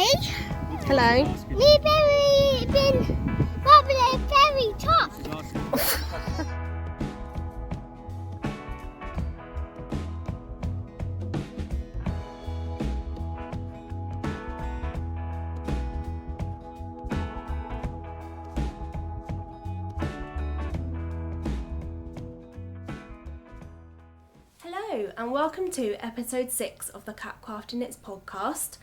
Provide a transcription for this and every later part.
Hello. Me been wobbling very top. Hello and welcome to episode 6 of the Cat Crafty Knits Podcast.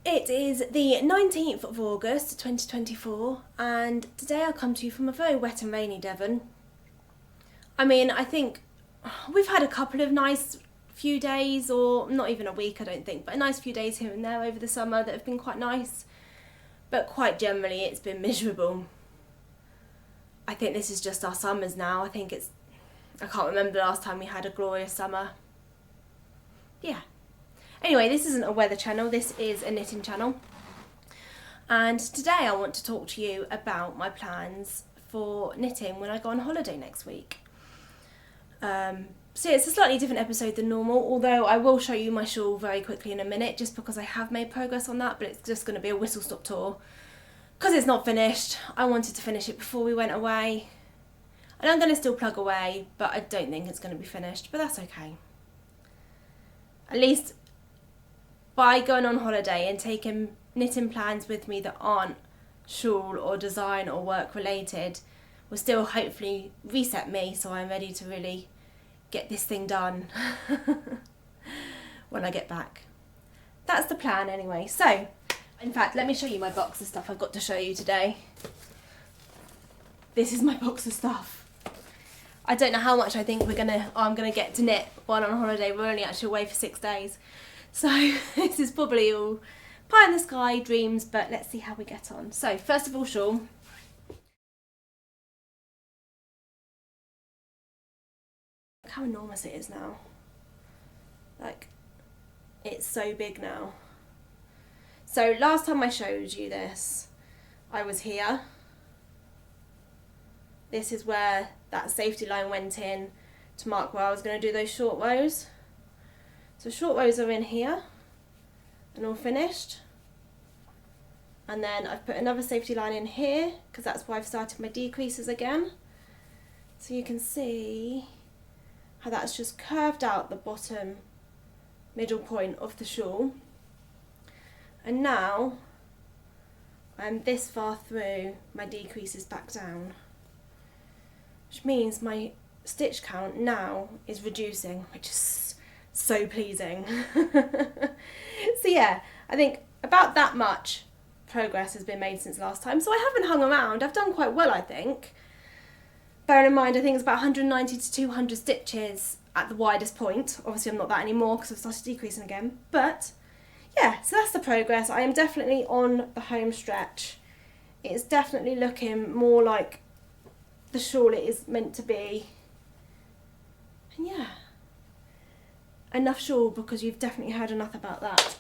It is the 19th of August 2024 and today I come to you from a very wet and rainy Devon. I mean, I think we've had a couple of nice few days, or not even a week I don't think, but a nice few days here and there over the summer that have been quite nice, but quite generally it's been miserable. I think this is just our summers now. I can't remember the last time we had a glorious summer. Yeah. Anyway, this isn't a weather channel, this is a knitting channel. And today I want to talk to you about my plans for knitting when I go on holiday next week. So it's a slightly different episode than normal, although I will show you my shawl very quickly in a minute, just because I have made progress on that, but it's just going to be a whistle-stop tour. Because it's not finished, I wanted to finish it before we went away. And I'm going to still plug away, but I don't think it's going to be finished, but that's okay. At least by going on holiday and taking knitting plans with me that aren't shawl or design or work related will still hopefully reset me so I'm ready to really get this thing done when I get back. That's the plan anyway. So, in fact, let me show you my box of stuff I've got to show you today. This is my box of stuff. I don't know how much I think I'm gonna get to knit while on holiday. We're only actually away for 6 days. So this is probably all pie in the sky dreams, but let's see how we get on. So first of all, shawl. Look how enormous it is now. Like, it's so big now. So last time I showed you this, I was here. This is where that safety line went in to mark where I was going to do those short rows. So short rows are in here and all finished. And then I've put another safety line in here because that's why I've started my decreases again. So you can see how that's just curved out the bottom middle point of the shawl. And now I'm this far through my decreases back down, which means my stitch count now is reducing, which is so pleasing. So yeah, I think about that much progress has been made since last time. So I haven't hung around. I've done quite well, I think. Bearing in mind, I think it's about 190 to 200 stitches at the widest point. Obviously, I'm not that anymore because I've started decreasing again. But yeah, so that's the progress. I am definitely on the home stretch. It's definitely looking more like the shawl it is meant to be. And yeah, enough shawl because you've definitely heard enough about that.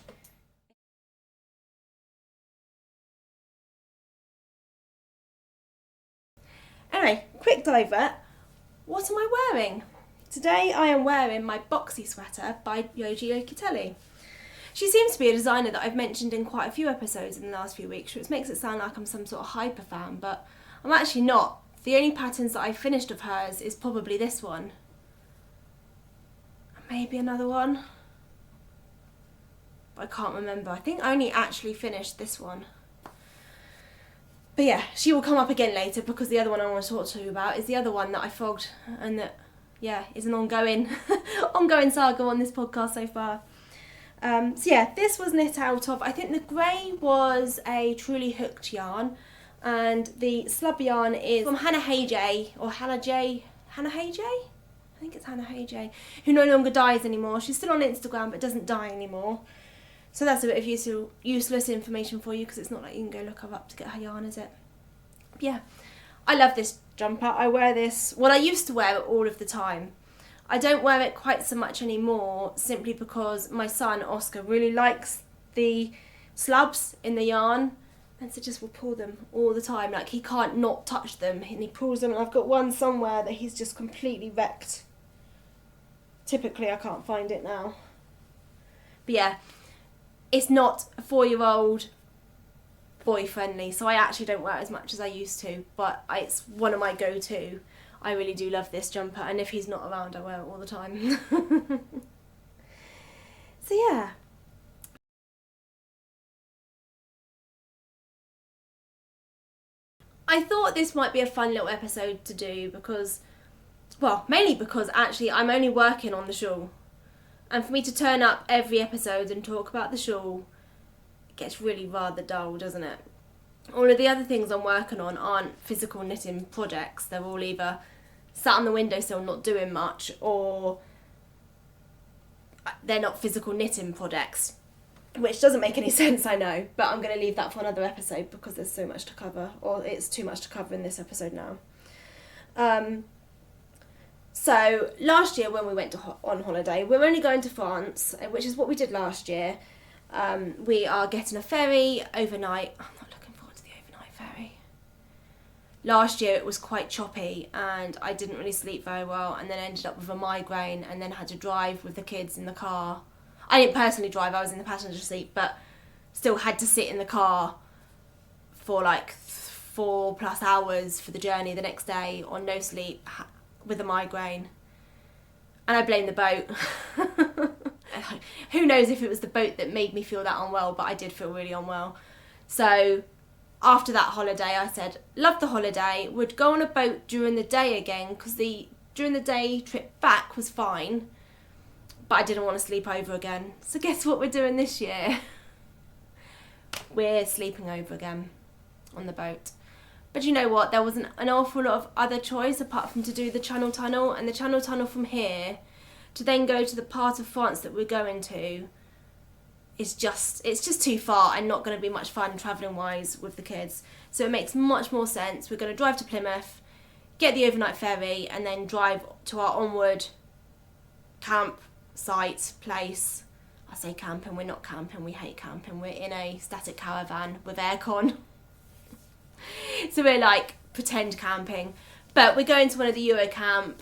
Anyway, quick divert. What am I wearing? Today I am wearing my boxy sweater by Yoji Okitelli. She seems to be a designer that I've mentioned in quite a few episodes in the last few weeks, which makes it sound like I'm some sort of hyper fan, but I'm actually not. The only patterns that I've finished of hers is probably this one. Maybe another one. But I can't remember. I think I only actually finished this one. But yeah, she will come up again later because the other one I want to talk to you about is the other one that I frogged and that, yeah, is an ongoing saga on this podcast so far. So yeah, this was knit out of, I think the grey was a truly hooked yarn and the slub yarn is from Hannah Hay, I think it's Hannah Hay, who no longer dyes anymore. She's still on Instagram but doesn't dye anymore. So that's a bit of useless information for you because it's not like you can go look her up to get her yarn, is it? But yeah, I love this jumper. I wear this, well, I used to wear it all of the time. I don't wear it quite so much anymore simply because my son Oscar really likes the slubs in the yarn and so just will pull them all the time. Like, he can't not touch them and he pulls them, and I've got one somewhere that he's just completely wrecked. Typically I can't find it now. But yeah, it's not a 4-year-old boy friendly, so I actually don't wear it as much as I used to, but it's one of my go-to. I really do love this jumper, and if he's not around I wear it all the time. So yeah. I thought this might be a fun little episode to do because, well, mainly because actually I'm only working on the shawl. And for me to turn up every episode and talk about the shawl, it gets really rather dull, doesn't it? All of the other things I'm working on aren't physical knitting projects. They're all either sat on the windowsill not doing much, or they're not physical knitting projects. Which doesn't make any sense, I know, but I'm going to leave that for another episode because there's so much to cover, or it's too much to cover in this episode now. So last year when we went on holiday, we're only going to France, which is what we did last year. We are getting a ferry overnight. I'm not looking forward to the overnight ferry. Last year it was quite choppy and I didn't really sleep very well, and then ended up with a migraine and then had to drive with the kids in the car. I didn't personally drive, I was in the passenger seat, but still had to sit in the car for like 4+ hours for the journey the next day on no sleep with a migraine. And I blame the boat. Who knows if it was the boat that made me feel that unwell, but I did feel really unwell. So after that holiday, I said, love the holiday, would go on a boat during the day again, because the during the day trip back was fine. But I didn't want to sleep over again. So guess what we're doing this year? We're sleeping over again on the boat. But you know what? There wasn't an awful lot of other choice apart from to do the Channel Tunnel. And the Channel Tunnel from here to then go to the part of France that we're going to is it's just too far and not going to be much fun travelling wise with the kids. So it makes much more sense. We're going to drive to Plymouth, get the overnight ferry, and then drive to our onward camp site place. I say camping, we're not camping, we hate camping. We're in a static caravan with aircon. So we're like pretend camping. But we're going to one of the Eurocamp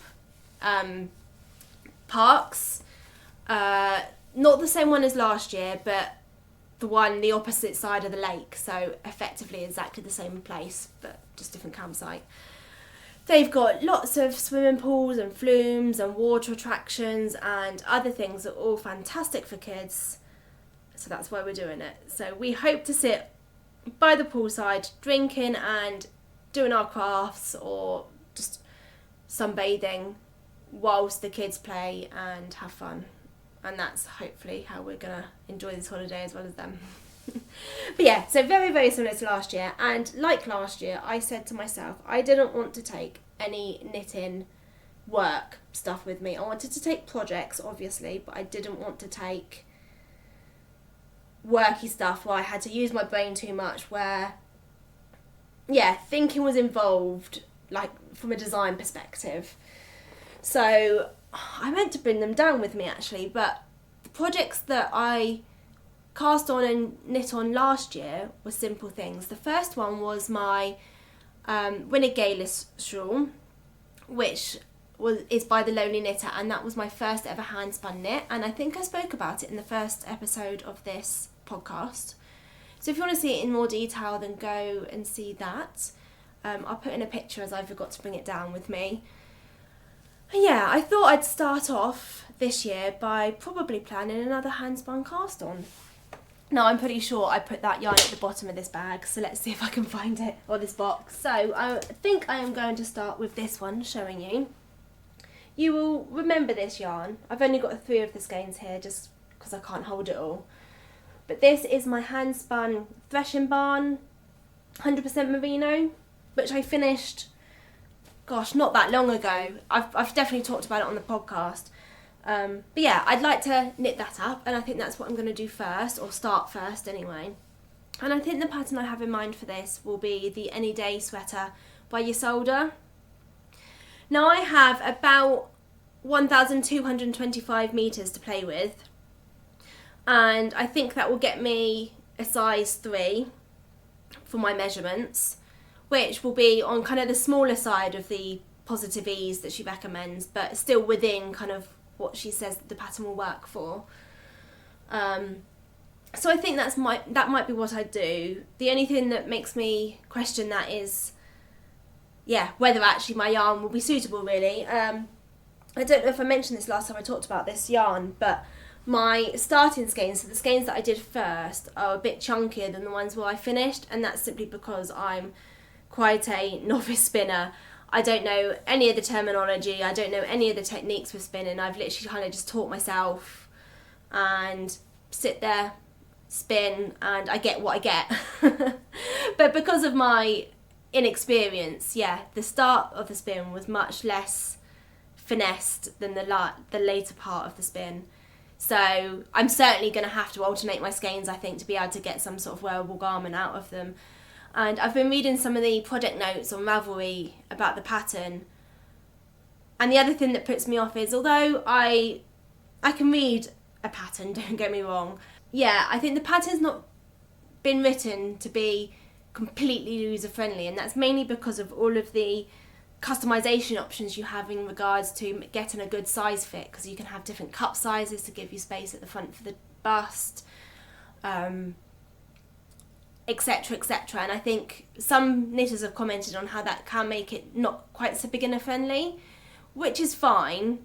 parks. Not the same one as last year, but the opposite side of the lake. So effectively exactly the same place, but just different campsite. They've got lots of swimming pools and flumes and water attractions and other things that are all fantastic for kids. So that's why we're doing it. So we hope to sit by the poolside drinking and doing our crafts or just sunbathing whilst the kids play and have fun. And that's hopefully how we're going to enjoy this holiday as well as them. But yeah, so very, very similar to last year. And like last year, I said to myself, I didn't want to take any knitting work stuff with me. I wanted to take projects, obviously, but I didn't want to take worky stuff where I had to use my brain too much, where, yeah, thinking was involved, like from a design perspective. So I meant to bring them down with me actually, but the projects that I cast on and knit on last year were simple things. The first one was my Renegade shawl, which is by the Lonely Knitter, and that was my first ever hand spun knit, and I think I spoke about it in the first episode of this podcast. So if you want to see it in more detail, then go and see that. I'll put in a picture as I forgot to bring it down with me. And yeah, I thought I'd start off this year by probably planning another hand spun cast on. Now I'm pretty sure I put that yarn at the bottom of this bag, so let's see if I can find it, or this box. So I think I am going to start with this one, showing you. You will remember this yarn. I've only got 3 of the skeins here just because I can't hold it all. But this is my hand spun Thershing Barn 100% Merino, which I finished, gosh, not that long ago. I've definitely talked about it on the podcast. But yeah, I'd like to knit that up, and I think that's what I'm going to do first, or start first anyway. And I think the pattern I have in mind for this will be the Anyday Sweater by Isolde. Now I have about 1,225 metres to play with, and I think that will get me a size 3 for my measurements, which will be on kind of the smaller side of the positive ease that she recommends, but still within kind of what she says the pattern will work for. So I think that might be what I do. The only thing that makes me question that is, whether actually my yarn will be suitable, really. I don't know if I mentioned this last time I talked about this yarn, but my starting skeins, so the skeins that I did first, are a bit chunkier than the ones where I finished, and that's simply because I'm quite a novice spinner. I don't know any of the terminology, I don't know any of the techniques for spinning. I've literally kind of just taught myself and sit there, spin, and I get what I get. But because of my inexperience, the start of the spin was much less finessed than the later part of the spin. So I'm certainly going to have to alternate my skeins, I think, to be able to get some sort of wearable garment out of them. And I've been reading some of the project notes on Ravelry about the pattern. And the other thing that puts me off is, although I can read a pattern, don't get me wrong, I think the pattern's not been written to be completely user-friendly, and that's mainly because of all of the customization options you have in regards to getting a good size fit, because you can have different cup sizes to give you space at the front for the bust, etc, etc. And I think some knitters have commented on how that can make it not quite so beginner friendly, which is fine,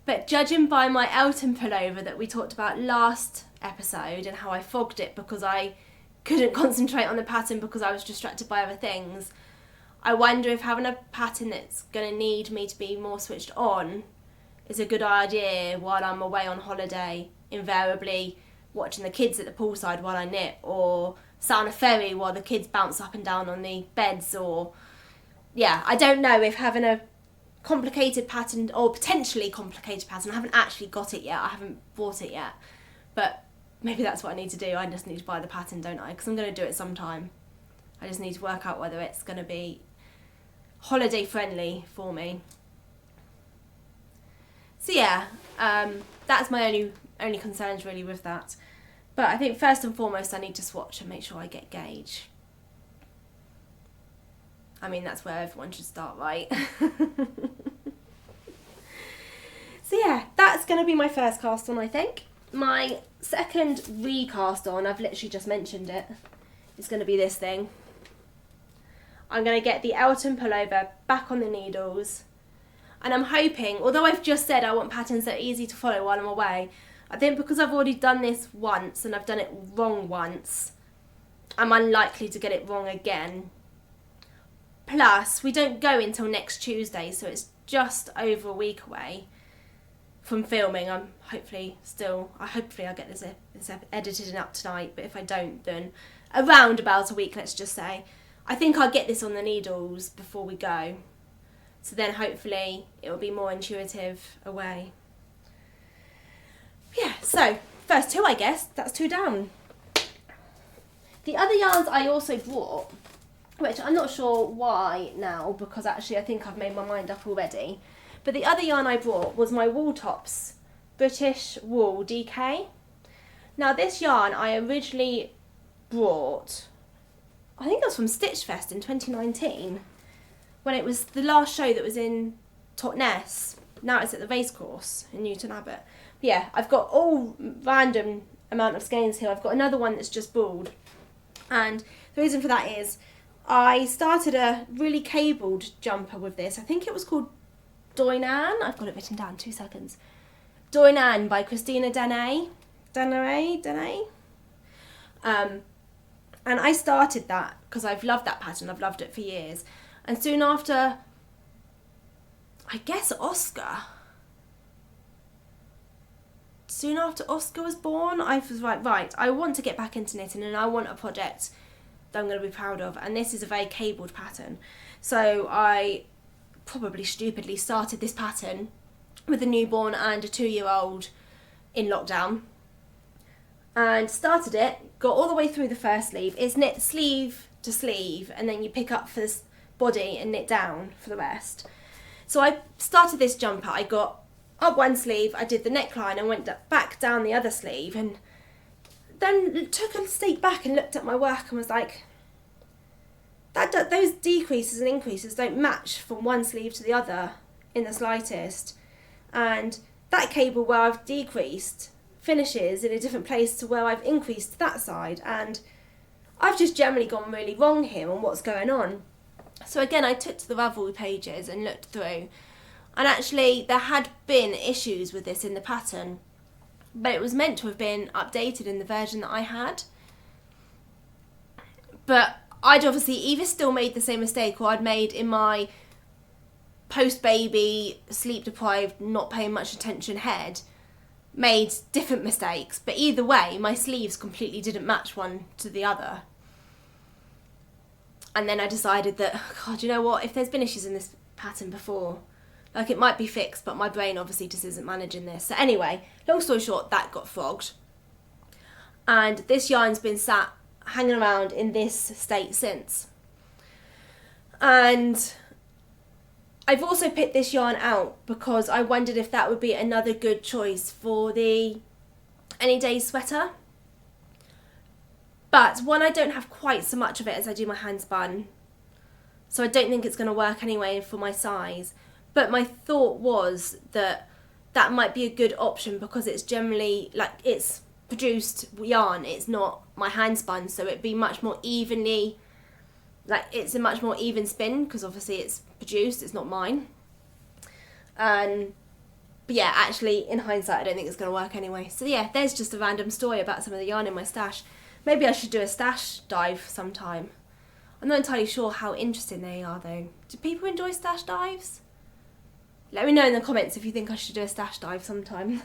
but judging by my Elton Pullover that we talked about last episode and how I fogged it because I couldn't concentrate on the pattern because I was distracted by other things, I wonder if having a pattern that's going to need me to be more switched on is a good idea while I'm away on holiday, invariably watching the kids at the poolside while I knit, or sat on a ferry while the kids bounce up and down on the beds, or I don't know if having a complicated pattern, or potentially complicated pattern, I haven't actually got it yet, I haven't bought it yet, but maybe that's what I need to do. I just need to buy the pattern, don't I? Because I'm going to do it sometime. I just need to work out whether it's going to be holiday friendly for me. So that's my only concerns really with that. But I think first and foremost I need to swatch and make sure I get gauge. I mean, that's where everyone should start, right? So that's going to be my first cast on, I think. My second recast on, I've literally just mentioned it, is going to be this thing. I'm going to get the Elton Pullover back on the needles, and I'm hoping, although I've just said I want patterns that are easy to follow while I'm away, I think because I've already done this once and I've done it wrong once, I'm unlikely to get it wrong again. Plus, we don't go until next Tuesday, so it's just over a week away from filming. Hopefully I'll get this edited and up tonight, but if I don't, then around about a week, let's just say. I think I'll get this on the needles before we go, so then hopefully it will be more intuitive away. So first two, I guess, that's two down. The other yarns I also brought, which I'm not sure why now, because actually I think I've made my mind up already, but the other yarn I brought was my Wool Tops British Wool DK. Now this yarn I originally brought, I think it was from Stitch Fest in 2019, when it was the last show that was in Totnes. Now it's at the Racecourse in Newton Abbot. But I've got all random amount of skeins here. I've got another one that's just bald, and the reason for that is I started a really cabled jumper with this. I think it was called Doinan. I've got it written down, 2 seconds. Doinan by Christina Dene. And I started that because I've loved that pattern. I've loved it for years. And soon after, I guess Oscar was born, I was right, I want to get back into knitting and I want a project that I'm going to be proud of. And this is a very cabled pattern. So I probably stupidly started this pattern with a newborn and a 2-year-old in lockdown. And started it, got all the way through the first sleeve. It's knit sleeve to sleeve, and then you pick up for this body and knit down for the rest. So I started this jumper, I got up one sleeve, I did the neckline and went back down the other sleeve, and then took a step back and looked at my work and was like, those decreases and increases don't match from one sleeve to the other in the slightest. And that cable where I've decreased finishes in a different place to where I've increased that side, and I've just generally gone really wrong here on what's going on. So again, I took to the Ravelry pages and looked through, and actually there had been issues with this in the pattern, but it was meant to have been updated in the version that I had. But I'd obviously either still made the same mistake, or I'd made in my post-baby, sleep-deprived, not paying much attention head, made different mistakes. But either way, my sleeves completely didn't match one to the other. And then I decided that, God, you know what, if there's been issues in this pattern before, like, it might be fixed, but my brain obviously just isn't managing this. So anyway, long story short, that got frogged. And this yarn's been sat hanging around in this state since. And I've also picked this yarn out because I wondered if that would be another good choice for the Anyday Sweater. But one, I don't have quite so much of it as I do my hand spun, so I don't think it's going to work anyway for my size. But my thought was that that might be a good option because it's generally, like, it's produced yarn, it's not my hand spun, so it'd be much more evenly, like, it's a much more even spin because obviously it's produced, it's not mine. But yeah, actually in hindsight I don't think it's going to work anyway. So yeah, there's just a random story about some of the yarn in my stash. Maybe I should do a stash dive sometime. I'm not entirely sure how interesting they are though. Do people enjoy stash dives? Let me know in the comments if you think I should do a stash dive sometime.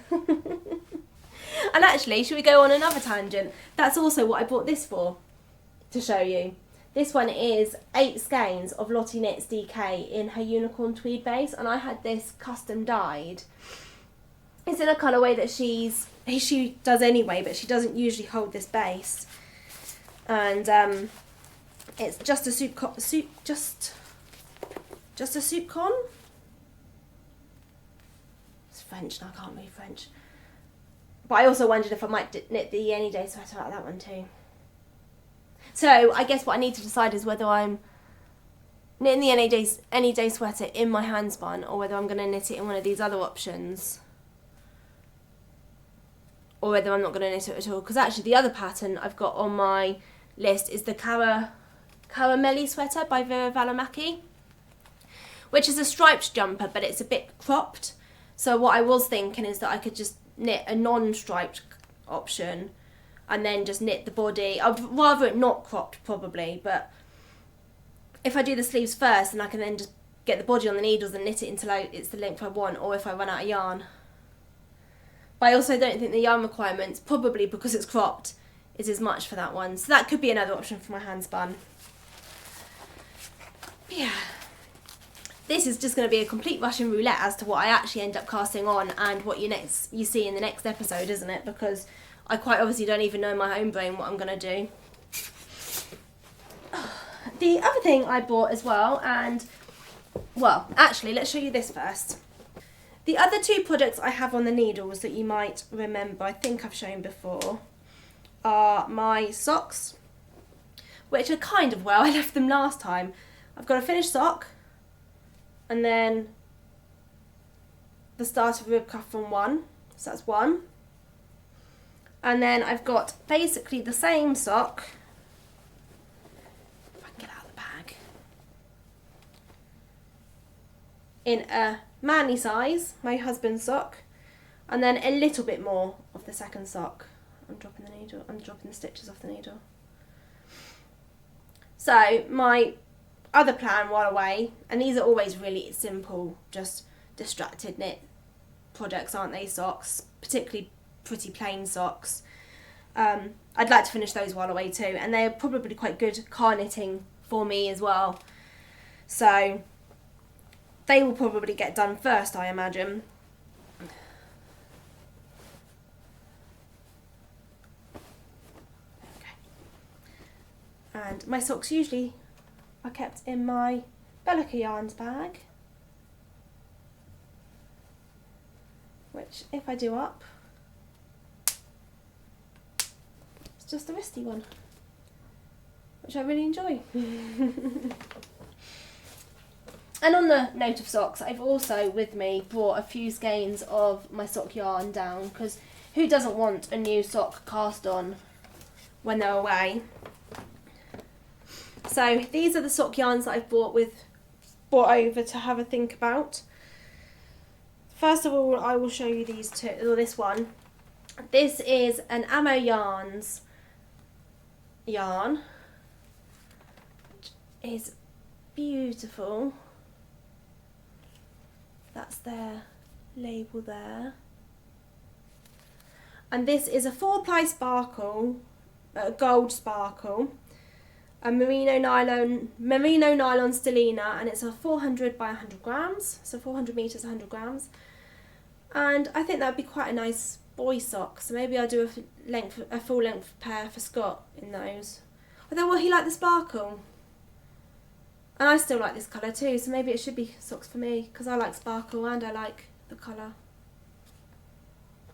And actually, should we go on another tangent? That's also what I bought this for, to show you. This one is 8 skeins of Lottie Knits DK in her unicorn tweed base, and I had this custom dyed. It's in a colourway that she does anyway, but she doesn't usually hold this base. And it's just a just a soup con. It's French and I can't read French. But I also wondered if I might knit the Anyday Sweater out of that one too. So I guess what I need to decide is whether I'm knitting the Anyday Sweater in my hand spun, or whether I'm going to knit it in one of these other options, or whether I'm not going to knit it at all. Because actually the other pattern I've got on my list is the Karamelli Sweater by Veera Välimäki, which is a striped jumper, but it's a bit cropped. So what I was thinking is that I could just knit a non-striped option and then just knit the body. I'd rather it not cropped probably, but if I do the sleeves first, then I can then just get the body on the needles and knit it until it's the length I want, or if I run out of yarn. But I also don't think the yarn requirements, probably because it's cropped, is as much for that one. So that could be another option for my hand spun. But yeah. This is just going to be a complete Russian roulette as to what I actually end up casting on and what you see in the next episode, isn't it? Because I quite obviously don't even know in my own brain what I'm going to do. The other thing I bought as well, and, well, actually, let's show you this first. The other 2 products I have on the needles that you might remember, I think I've shown before, are my socks, which are kind of where I left them last time. I've got a finished sock, and then the start of rib cuff from 1, so that's 1. And then I've got basically the same sock, if I can get out of the bag, in a manly size, my husband's sock, and then a little bit more of the second sock. I'm dropping the stitches off the needle. So my other plan while away, and these are always really simple, just distracted knit projects, aren't they, socks, particularly pretty plain socks. I'd like to finish those while away too, and they're probably quite good car knitting for me as well, so they will probably get done first, I imagine. Okay. And my socks usually are kept in my Bellica Yarns bag, which, if I do up, it's just a wristy one, which I really enjoy. And on the note of socks, I've also with me brought a few skeins of my sock yarn down, because who doesn't want a new sock cast on when they're away? So these are the sock yarns that I've brought over to have a think about. First of all, I will show you these two, or this one. This is an Ammo Yarns yarn, which is beautiful. That's their label there. And this is a 4-ply sparkle, gold sparkle, a merino nylon stellina, and it's a 400 by 100 grams, so 400 meters, 100 grams. And I think that'd be quite a nice boy sock, so maybe I'll do a full length pair for Scott in those. Although, will he like the sparkle? And I still like this colour too, so maybe it should be socks for me, because I like sparkle and I like the colour.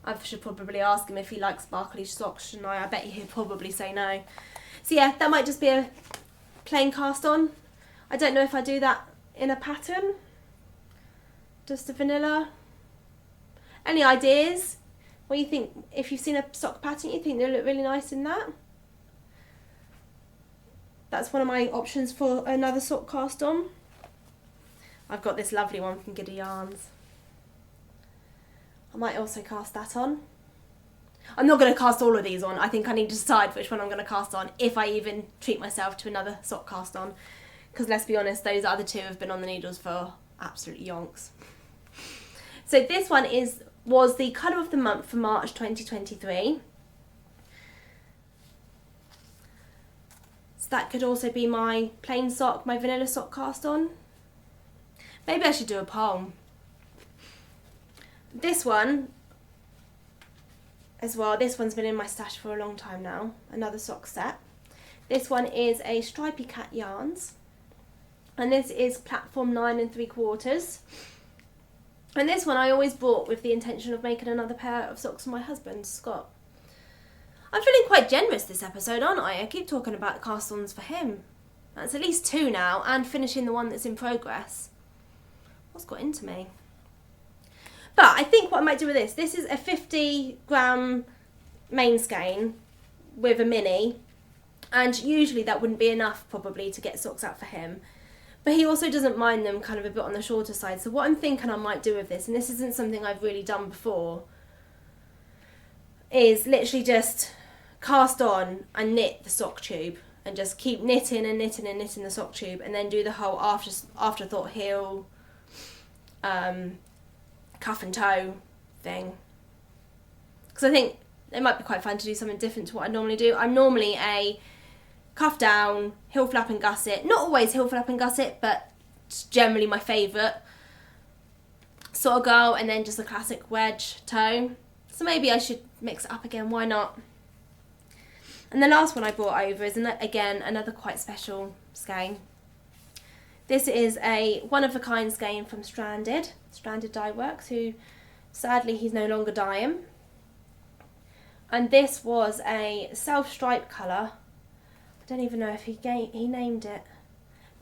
I should probably ask him if he likes sparkly socks, shouldn't I? I bet he'd probably say no. So yeah, that might just be a plain cast on. I don't know if I do that in a pattern. Just a vanilla. Any ideas? What do you think? If you've seen a sock pattern, you think they look really nice in that? That's one of my options for another sock cast on. I've got this lovely one from Giddy Yarns. I might also cast that on. I'm not going to cast all of these on. I think I need to decide which one I'm going to cast on, if I even treat myself to another sock cast on. Because let's be honest, those other two have been on the needles for absolute yonks. So this one was the colour of the month for March 2023. So that could also be my plain sock, my vanilla sock cast on. Maybe I should do a poll. This one as well, this one's been in my stash for a long time now, another sock set. This one is a Stripey Cat Yarns, and this is platform 9 3/4. And this one I always bought with the intention of making another pair of socks for my husband, Scott. I'm feeling quite generous this episode, aren't I? I keep talking about cast-ons for him. That's at least 2 now, and finishing the one that's in progress. What's got into me? But I think what I might do with this is a 50-gram main skein with a mini, and usually that wouldn't be enough probably to get socks out for him. But he also doesn't mind them kind of a bit on the shorter side. So what I'm thinking I might do with this, and this isn't something I've really done before, is literally just cast on and knit the sock tube, and just keep knitting and knitting and knitting the sock tube, and then do the whole afterthought heel, cuff and toe thing. Because I think it might be quite fun to do something different to what I normally do. I'm normally a cuff down, heel flap and gusset. Not always heel flap and gusset, but it's generally my favourite sort of girl, and then just a classic wedge toe. So maybe I should mix it up again, why not? And the last one I brought over is, again, another quite special skein. This is a one-of-a-kind skein from Stranded Dye Works, who sadly he's no longer dyeing. And this was a self-stripe colour. I don't even know if he named it.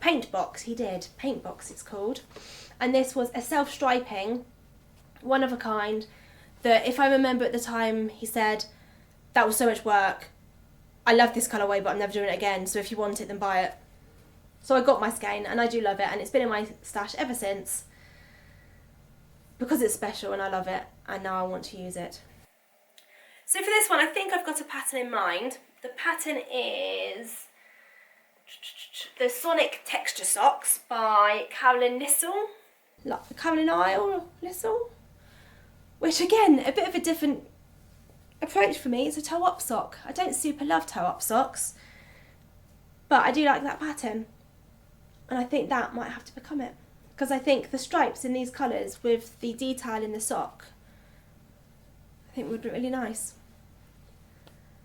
Paint Box, he did. Paint Box it's called. And this was a self-striping, one-of-a-kind, that if I remember at the time he said, that was so much work. I love this colourway, but I'm never doing it again, so if you want it, then buy it. So I got my skein, and I do love it, and it's been in my stash ever since, because it's special and I love it, and now I want to use it. So for this one, I think I've got a pattern in mind. The pattern is the Sonic Texture Socks by Karamelli Sweater, which again, a bit of a different approach for me. It's a toe-up sock. I don't super love toe-up socks, but I do like that pattern, and I think that might have to become it, because I think the stripes in these colours with the detail in the sock, I think would be really nice.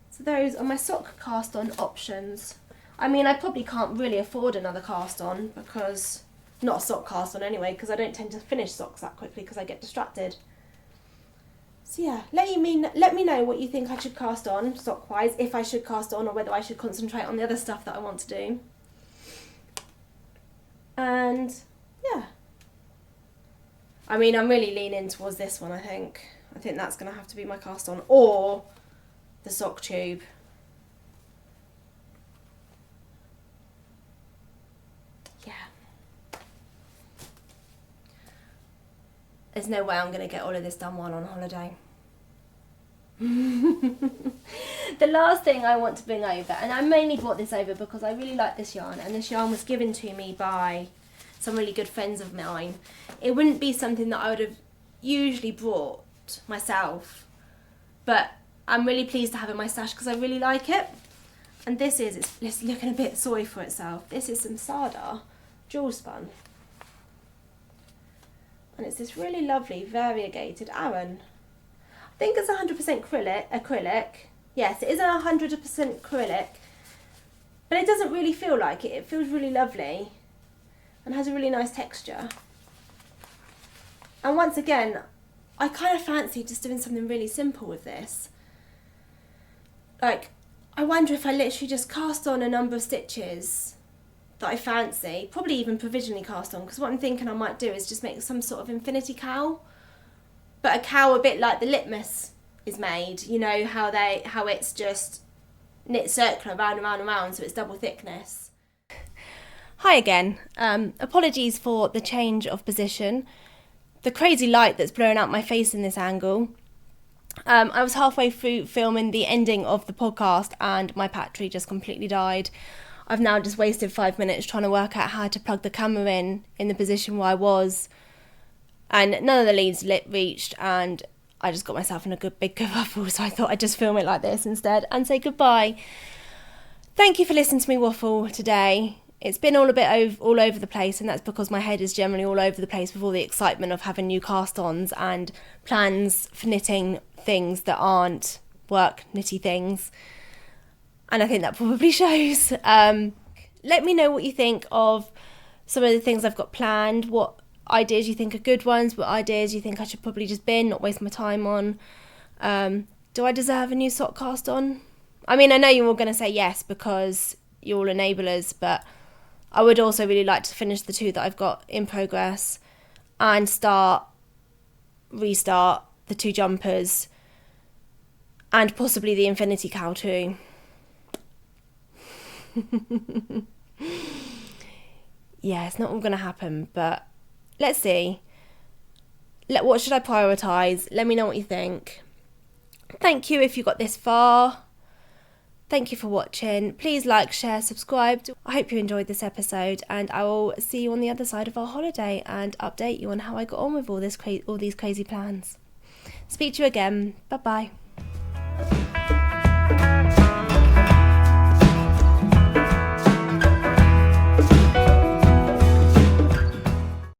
So those are my sock cast on options. I mean, I probably can't really afford another cast on, because, not a sock cast on anyway, because I don't tend to finish socks that quickly because I get distracted. So yeah, let me know what you think I should cast on, sock-wise, if I should cast on, or whether I should concentrate on the other stuff that I want to do. And yeah, I mean, I'm really leaning towards this one, I think. I think that's going to have to be my cast on, or the sock tube. Yeah. There's no way I'm going to get all of this done while on holiday. The last thing I want to bring over, and I mainly brought this over because I really like this yarn, and this yarn was given to me by some really good friends of mine. It wouldn't be something that I would have usually brought myself, but I'm really pleased to have it in my stash because I really like it. And this is, it's looking a bit sorry for itself. This is some Sada jewel spun. And it's this really lovely variegated Aran. I think it's 100% acrylic. Yes, it is 100% acrylic, but it doesn't really feel like it. It feels really lovely and has a really nice texture. And once again, I kind of fancy just doing something really simple with this. Like, I wonder if I literally just cast on a number of stitches that I fancy, probably even provisionally cast on, because what I'm thinking I might do is just make some sort of infinity cowl, but a cowl a bit like the litmus is made, you know, how it's just knit circular round and round and round, so it's double thickness. Hi again. Apologies for the change of position. The crazy light that's blurring out my face in this angle. I was halfway through filming the ending of the podcast and my battery just completely died. I've now just wasted 5 minutes trying to work out how to plug the camera in the position where I was, and none of the leads reached, and I just got myself in a good big kerfuffle, so I thought I'd just film it like this instead and say goodbye. Thank you for listening to me waffle today. It's been all over the place, and that's because my head is generally all over the place with all the excitement of having new cast-ons and plans for knitting things that aren't work knitty things. And I think that probably shows. Let me know what you think of some of the things I've got planned, what ideas you think are good ones, what ideas you think I should probably just bin, not waste my time on. Do I deserve a new sock cast on? I mean, I know you're all going to say yes because you're all enablers, but I would also really like to finish the 2 that I've got in progress and restart the 2 jumpers and possibly the infinity cowl too. Yeah, it's not all going to happen, but let's see. What should I prioritise? Let me know what you think. Thank you if you got this far. Thank you for watching. Please like, share, subscribe. I hope you enjoyed this episode, and I will see you on the other side of our holiday and update you on how I got on with all these crazy plans. Speak to you again. Bye bye.